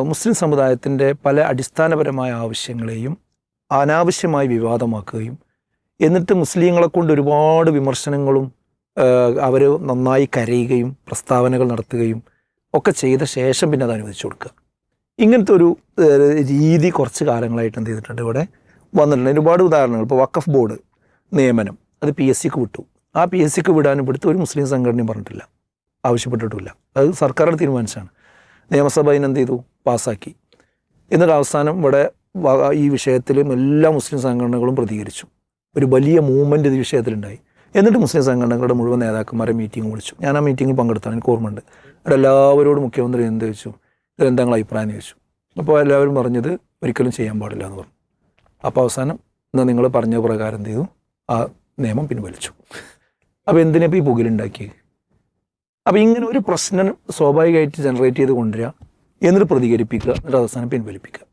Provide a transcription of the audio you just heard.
മുസ്ലിം സമുദായത്തിൻ്റെ പല അടിസ്ഥാനപരമായ ആവശ്യങ്ങളെയും അനാവശ്യമായി വിവാദമാക്കുകയും എന്നിട്ട് മുസ്ലിങ്ങളെ കൊണ്ട് ഒരുപാട് വിമർശനങ്ങളും അവർ നന്നായി കരയുകയും പ്രസ്താവനകൾ നടത്തുകയും ഒക്കെ ചെയ്ത ശേഷം പിന്നെ അത് അനുവദിച്ചു കൊടുക്കുക. ഇങ്ങനത്തെ ഒരു രീതി കുറച്ച് കാലങ്ങളായിട്ട് എന്ത് ചെയ്തിട്ടുണ്ട് ഇവിടെ വന്നിട്ടുണ്ട്. ഒരുപാട് ഉദാഹരണങ്ങൾ. ഇപ്പോൾ വഖഫ് ബോർഡ് നിയമനം അത് PSCക്ക് വിട്ടു. ആ PSCക്ക് വിടാനും ഇവിടുത്തെ ഒരു മുസ്ലിം സംഘടനയും പറഞ്ഞിട്ടില്ല, ആവശ്യപ്പെട്ടിട്ടില്ല. അത് സർക്കാരുടെ തീരുമാനിച്ചാണ്. നിയമസഭ എന്ത് ചെയ്തു, പാസ്സാക്കി. എന്നിട്ട് അവസാനം ഇവിടെ ഈ വിഷയത്തിലും എല്ലാ മുസ്ലിം സംഘടനകളും പ്രതികരിച്ചു. ഒരു വലിയ മൂവ്മെൻറ്റ് ഈ വിഷയത്തിലുണ്ടായി. എന്നിട്ട് മുസ്ലിം സംഘടനകളുടെ മുഴുവൻ നേതാക്കന്മാരെ മീറ്റിംഗ് വിളിച്ചു. ഞാൻ ആ മീറ്റിങ്ങിൽ പങ്കെടുത്താണ്, എനിക്ക് ഓർമ്മയുണ്ട്. അവിടെ എല്ലാവരോടും മുഖ്യമന്ത്രി എന്ത് ചോദിച്ചു, ഇതെന്താ നിങ്ങളുടെ അഭിപ്രായം ചോദിച്ചു. അപ്പോൾ എല്ലാവരും പറഞ്ഞത് ഒരിക്കലും ചെയ്യാൻ പാടില്ല എന്ന് പറഞ്ഞു. അപ്പോൾ അവസാനം എന്നാൽ നിങ്ങൾ പറഞ്ഞ പ്രകാരം എന്ത് ചെയ്തു, ആ നിയമം പിൻവലിച്ചു. അപ്പോൾ എന്തിനിപ്പോൾ ഈ പുകയിലുണ്ടാക്കി? അപ്പോൾ ഇങ്ങനെ ഒരു പ്രശ്നം സ്വാഭാവികമായിട്ട് ജനറേറ്റ് ചെയ്ത് കൊണ്ടുവരിക, എന്നിട്ട് പ്രതികരിപ്പിക്കുക, എന്നിട്ട് അവസാനം പിൻവലിപ്പിക്കുക.